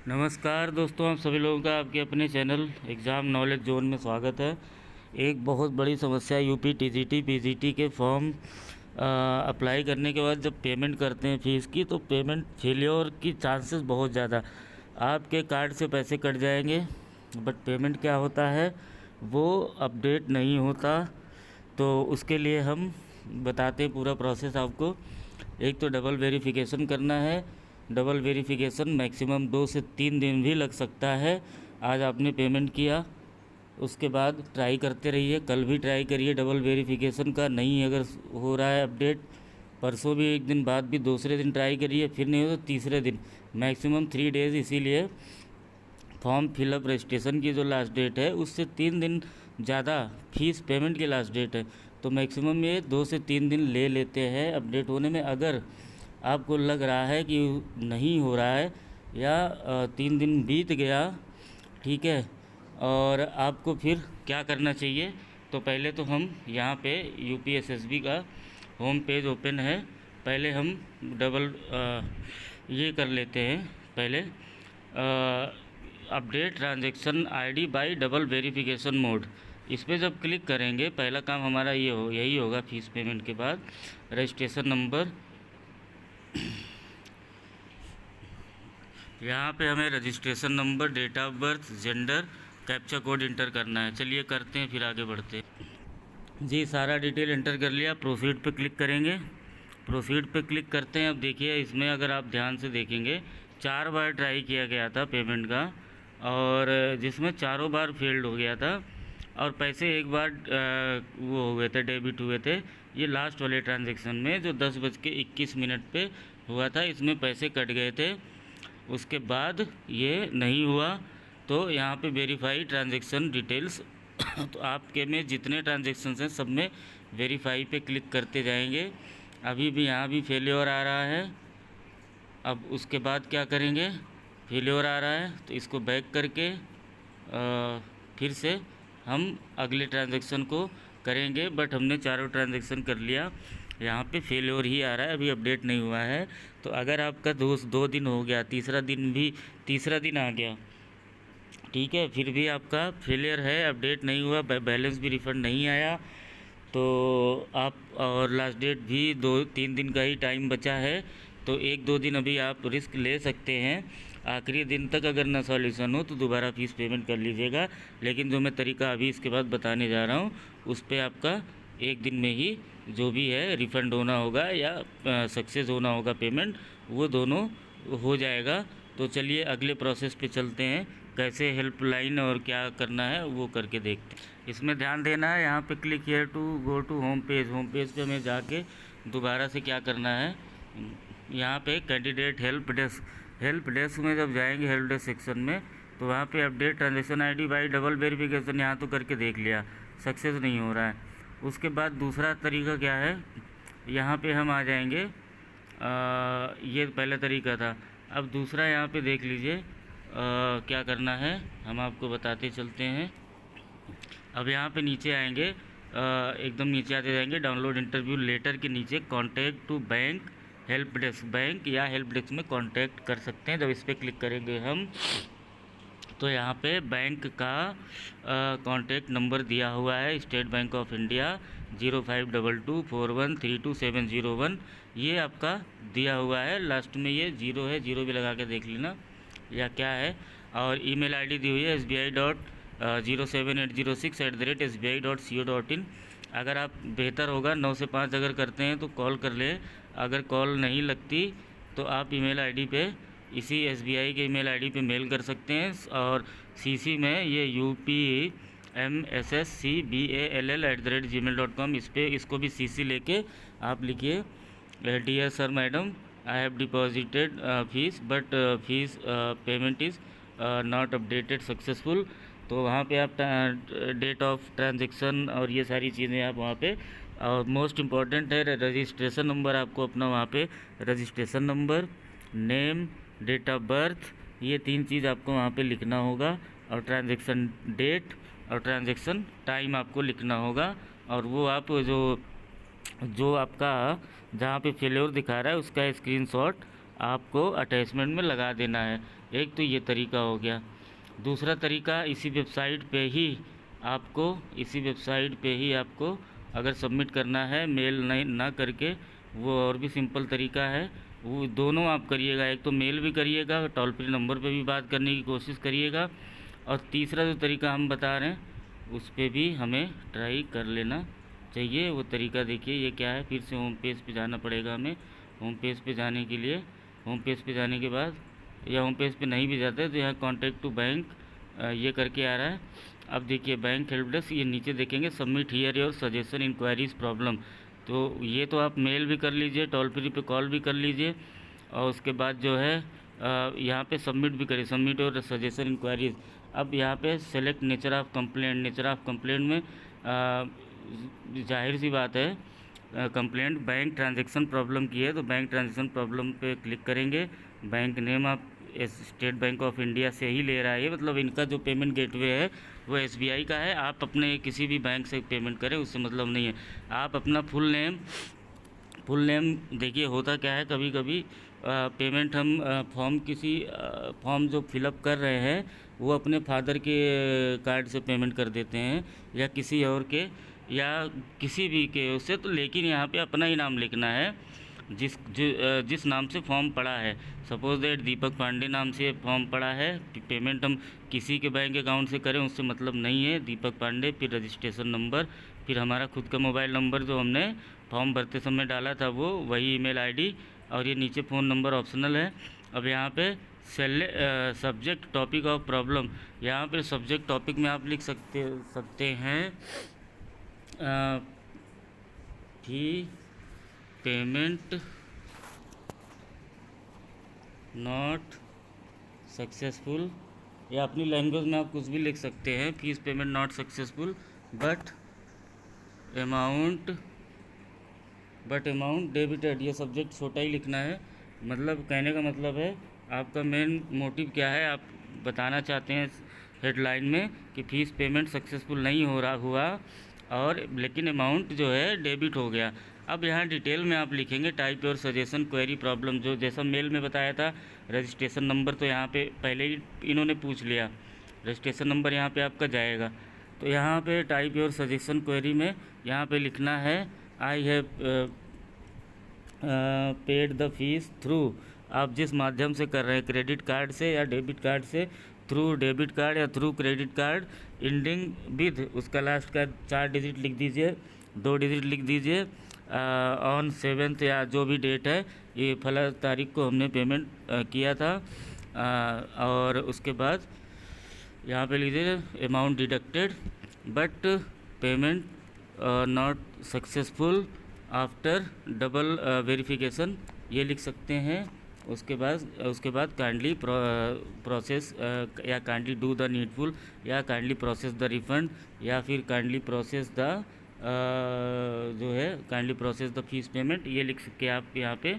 नमस्कार दोस्तों, आप सभी लोगों का आपके अपने चैनल एग्ज़ाम नॉलेज जोन में स्वागत है। एक बहुत बड़ी समस्या यूपी टीजीटी पीजीटी के फॉर्म अप्लाई करने के बाद जब पेमेंट करते हैं फ़ीस की, तो पेमेंट फेलियर की चांसेस बहुत ज़्यादा। आपके कार्ड से पैसे कट जाएंगे बट पेमेंट क्या होता है वो अपडेट नहीं होता। तो उसके लिए हम बताते हैं पूरा प्रोसेस आपको। एक तो डबल वेरिफिकेशन करना है। डबल वेरिफिकेशन मैक्सिमम 2 से 3 दिन भी लग सकता है। आज आपने पेमेंट किया, उसके बाद ट्राई करते रहिए। कल भी ट्राई करिए डबल वेरिफिकेशन का, नहीं अगर हो रहा है अपडेट, परसों भी एक दिन बाद भी दूसरे दिन ट्राई करिए, फिर नहीं हो तो तीसरे दिन, मैक्सिमम 3 डेज़। इसीलिए फॉर्म फिलअप रजिस्ट्रेशन की जो लास्ट डेट है उससे 3 दिन ज़्यादा फीस पेमेंट की लास्ट डेट है। तो मैक्सिमम ये 2 से 3 दिन ले लेते हैं अपडेट होने में। अगर आपको लग रहा है कि नहीं हो रहा है या 3 दिन बीत गया, ठीक है, और आपको फिर क्या करना चाहिए, तो पहले तो हम यहाँ पे यूपीएसएसबी का होम पेज ओपन है। पहले हम ये कर लेते हैं। पहले update transaction ID bye double verification mode, इस पर जब क्लिक करेंगे पहला काम हमारा यही होगा। फीस पेमेंट के बाद रजिस्ट्रेशन नंबर, यहाँ पे हमें registration number, date of birth, gender, captcha code enter करना है। चलिए करते हैं, फिर आगे बढ़ते हैं। जी, सारा डिटेल इंटर कर लिया। प्रोसीड पे क्लिक करेंगे। प्रोसीड पे क्लिक करते हैं। अब देखिए इसमें अगर आप ध्यान से देखेंगे 4 बार ट्राई किया गया था पेमेंट का, और जिसमें चारों बार फेल्ड हो गया था, और पैसे एक बार वो हो गए थे, डेबिट हुए थे। ये लास्ट वाले ट्रांजैक्शन में जो 10:21 पे हुआ था, इसमें पैसे कट गए थे। उसके बाद ये नहीं हुआ, तो यहाँ पे वेरीफाई ट्रांजैक्शन डिटेल्स तो आपके में जितने ट्रांजैक्शंस हैं सब में वेरीफाई पे क्लिक करते जाएंगे। अभी भी यहाँ भी फेलियर आ रहा है। अब उसके बाद क्या करेंगे, फेलियर आ रहा है तो इसको बैक करके फिर से हम अगले ट्रांजैक्शन को करेंगे। बट हमने चारों ट्रांजैक्शन कर लिया, यहाँ पे फेलियर ही आ रहा है, अभी अपडेट नहीं हुआ है। तो अगर आपका 2 दिन हो गया, तीसरा दिन आ गया, ठीक है, फिर भी आपका फेलियर है, अपडेट नहीं हुआ, बैलेंस भी रिफ़ंड नहीं आया, तो आप, और लास्ट डेट भी 2-3 दिन का ही टाइम बचा है, तो 1-2 दिन अभी आप रिस्क ले सकते हैं। आखिरी दिन तक अगर ना सॉल्यूशन हो तो दोबारा फ़ीस पेमेंट कर लीजिएगा। लेकिन जो मैं तरीका अभी इसके बाद बताने जा रहा हूँ उस पर आपका 1 दिन में ही जो भी है रिफ़ंड होना होगा या सक्सेस होना होगा पेमेंट, वो दोनों हो जाएगा। तो चलिए अगले प्रोसेस पे चलते हैं, कैसे हेल्पलाइन और क्या करना है वो करके देखते हैं। इसमें ध्यान देना है, यहाँ पे click here to go to home page पे हमें जाके दोबारा से क्या करना है, यहाँ पे कैंडिडेट हेल्प डेस्क में जब जाएंगे, हेल्प डेस्क सेक्शन में, तो वहाँ पे update transaction ID bye double verification, यहाँ तो करके देख लिया, सक्सेस नहीं हो रहा है। उसके बाद दूसरा तरीका क्या है, यहाँ पे हम आ जाएंगे, ये पहला तरीका था। अब दूसरा यहाँ पे देख लीजिए क्या करना है, हम आपको बताते चलते हैं। अब यहाँ पे नीचे आएंगे, एकदम नीचे आते जाएंगे, डाउनलोड इंटरव्यू लेटर के नीचे contact to bank help desk, bank या हेल्प डेस्क में कांटेक्ट कर सकते हैं। जब इस पर क्लिक करेंगे हम, तो यहाँ पे बैंक का कांटेक्ट नंबर दिया हुआ है, स्टेट बैंक ऑफ इंडिया 05224132 ये आपका दिया हुआ है। लास्ट में ये 0 है, 0 भी लगा के देख लेना या क्या है। और ईमेल आईडी दी हुई है sbi.07806@sbi.co.in। अगर आप, बेहतर होगा 9 से 5 अगर करते हैं तो कॉल कर लें, अगर कॉल नहीं लगती तो आप ईमेल आईडी पे, इसी एसबीआई के ईमेल आईडी पे मेल कर सकते हैं। और सीसी में ये UPMSSCBALL@gmail.com, इस पर इसको भी सीसी लेके आप लिखिए, dear sir madam, I have deposited fees but fees payment is not updated successful. तो वहाँ पे आप डेट ऑफ ट्रांजैक्शन और ये सारी चीज़ें आप वहाँ पे, और मोस्ट इम्पॉर्टेंट है रजिस्ट्रेशन नंबर, आपको अपना वहाँ पे registration number, name, date of birth, ये 3 चीज़ आपको वहाँ पे लिखना होगा, और ट्रांजैक्शन डेट और ट्रांजैक्शन टाइम आपको लिखना होगा। और वो आप जो आपका जहाँ पे फेलियर दिखा रहा है उसका स्क्रीनशॉट आपको अटैचमेंट में लगा देना है। एक तो ये तरीका हो गया। दूसरा तरीका, इसी वेबसाइट पे ही आपको अगर सबमिट करना है मेल नहीं ना करके, वो और भी सिंपल तरीका है। वो दोनों आप करिएगा, एक तो मेल भी करिएगा, टोल फ्री नंबर पे भी बात करने की कोशिश करिएगा, और तीसरा जो तरीका हम बता रहे हैं उस पर भी हमें ट्राई कर लेना चाहिए। वो तरीका देखिए ये क्या है। फिर से होम पेज पे जाना पड़ेगा हमें। होम पेज पे जाने के लिए, होम पेज पे जाने के बाद, या होम पेज पे नहीं भी जाते तो यहाँ कॉन्टैक्ट टू बैंक ये करके आ रहा है। अब देखिए बैंक हेल्प डेस्क, ये नीचे देखेंगे submit here your suggestion inquiries problem. तो ये तो आप मेल भी कर लीजिए, टोल फ्री पे कॉल भी कर लीजिए, और उसके बाद जो है यहाँ पे सबमिट भी करिए, सबमिट और सजेशन इंक्वायरीज। अब यहाँ पे select nature of complaint. Nature of complaint में जाहिर सी बात है कंप्लेंट बैंक ट्रांजैक्शन प्रॉब्लम की है, तो बैंक ट्रांजैक्शन प्रॉब्लम पे क्लिक करेंगे। बैंक नेम आप स्टेट बैंक ऑफ इंडिया से ही ले रहा है, मतलब इनका जो पेमेंट गेटवे है वो SBI का है। आप अपने किसी भी बैंक से पेमेंट करें, उससे मतलब नहीं है। आप अपना फुल नेम देखिए, होता क्या है कभी कभी पेमेंट हम फॉर्म जो फिलअप कर रहे हैं वो अपने फादर के कार्ड से पेमेंट कर देते हैं, या किसी और के, या किसी भी के उससे, तो लेकिन यहाँ पे अपना ही नाम लिखना है जिस नाम से फॉर्म पड़ा है। सपोज दैट दीपक पांडे नाम से फॉर्म पड़ा है, पेमेंट हम किसी के बैंक अकाउंट से करें उससे मतलब नहीं है। दीपक पांडे, फिर रजिस्ट्रेशन नंबर, फिर हमारा खुद का मोबाइल नंबर जो हमने फॉर्म भरते समय डाला था वो, वही ईमेल आईडी, और ये नीचे फ़ोन नंबर ऑप्शनल है। अब यहाँ पे सब्जेक्ट टॉपिक ऑफ प्रॉब्लम, यहाँ पे सब्जेक्ट टॉपिक में आप लिख सकते हैं फी पेमेंट नॉट सक्सेसफुल, या अपनी लैंग्वेज में आप कुछ भी लिख सकते हैं। Fees payment not successful but amount debited, ये सब्जेक्ट छोटा ही लिखना है। मतलब कहने का मतलब है आपका मेन मोटिव क्या है, आप बताना चाहते हैं हेडलाइन में कि फ़ीस पेमेंट सक्सेसफुल नहीं हुआ और लेकिन अमाउंट जो है डेबिट हो गया। अब यहाँ डिटेल में आप लिखेंगे टाइप और सजेशन क्वेरी प्रॉब्लम, जो जैसा मेल में बताया था। रजिस्ट्रेशन नंबर तो यहाँ पे पहले ही इन्होंने पूछ लिया, रजिस्ट्रेशन नंबर यहाँ पे आपका जाएगा। तो यहाँ पे टाइप और सजेशन क्वेरी में यहाँ पे लिखना है I have paid the fees through, आप जिस माध्यम से कर रहे हैं, क्रेडिट कार्ड से या डेबिट कार्ड से, थ्रू डेबिट कार्ड या through credit card, ending with, उसका लास्ट का 4 डिजिट लिख दीजिए, 2 डिजिट लिख दीजिए, ऑन 7th या जो भी डेट है, ये फला तारीख को हमने पेमेंट किया था। और उसके बाद यहाँ पे लीजिए amount deducted but payment not successful after double verification, ये लिख सकते हैं। उसके बाद काइंडली प्रोसेस या काइंडली डू द नीडफुल, या काइंडली प्रोसेस द रिफंड, या फिर काइंडली प्रोसेस द जो है kindly process the fees payment, ये लिख के आप यहाँ पे।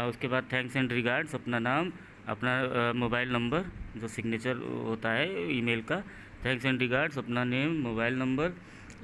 उसके बाद थैंक्स एंड रिगार्ड्स, अपना नाम, अपना मोबाइल नंबर जो सिग्नेचर होता है ईमेल का, थैंक्स एंड रिगार्ड्स, अपना name, mobile number,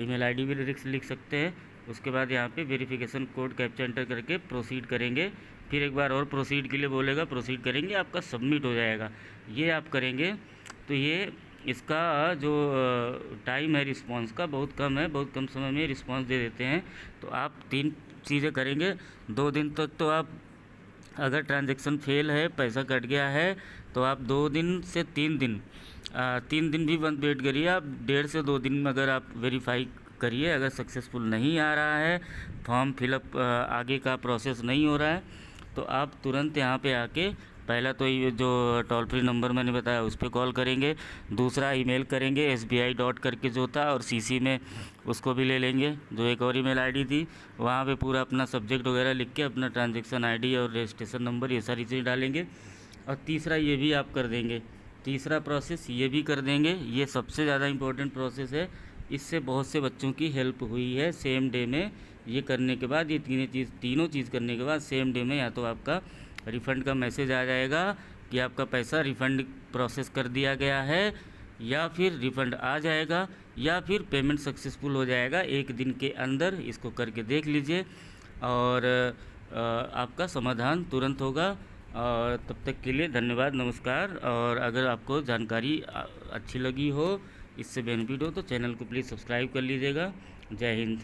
email ID भी लिख सकते हैं। उसके बाद यहाँ पे वेरिफिकेशन कोड कैप्चा एंटर करके प्रोसीड करेंगे। फिर एक बार और प्रोसीड के लिए बोलेगा, प्रोसीड करेंगे, आपका सबमिट हो जाएगा। ये आप करेंगे तो ये इसका जो टाइम है रिस्पांस का बहुत कम है, बहुत कम समय में रिस्पांस दे देते हैं। तो आप 3 चीज़ें करेंगे, 2 दिन तक तो आप, अगर ट्रांजैक्शन फेल है, पैसा कट गया है, तो आप 2 दिन से 3 दिन 3 दिन भी बंद वेट करिए आप, 1.5 से 2 दिन में अगर आप वेरीफाई करिए। अगर सक्सेसफुल नहीं आ रहा है, फॉर्म फिलअप आगे का प्रोसेस नहीं हो रहा है, तो आप तुरंत यहाँ पे आके पहला तो ये जो टोल फ्री नंबर मैंने बताया उस पर कॉल करेंगे, दूसरा ईमेल करेंगे SBI डॉट करके जो था, और CC में उसको भी ले लेंगे जो एक और ईमेल आईडी थी, वहाँ पे पूरा अपना सब्जेक्ट वगैरह लिख के अपना ट्रांजैक्शन आईडी और रजिस्ट्रेशन नंबर ये सारी चीज़ें डालेंगे। और तीसरा ये भी आप कर देंगे, तीसरा प्रोसेस ये भी कर देंगे। ये सबसे ज़्यादा इम्पोर्टेंट प्रोसेस है, इससे बहुत से बच्चों की हेल्प हुई है। सेम डे में ये करने के बाद, ये तीनों चीज़ करने के बाद सेम डे में या तो आपका रिफ़ंड का मैसेज आ जाएगा कि आपका पैसा रिफ़ंड प्रोसेस कर दिया गया है, या फिर रिफ़ंड आ जाएगा, या फिर पेमेंट सक्सेसफुल हो जाएगा 1 दिन के अंदर। इसको करके देख लीजिए और आपका समाधान तुरंत होगा। और तब तक के लिए धन्यवाद, नमस्कार। और अगर आपको जानकारी अच्छी लगी हो, इससे बेनिफिट हो, तो चैनल को प्लीज़ सब्सक्राइब कर लीजिएगा। जय हिंद।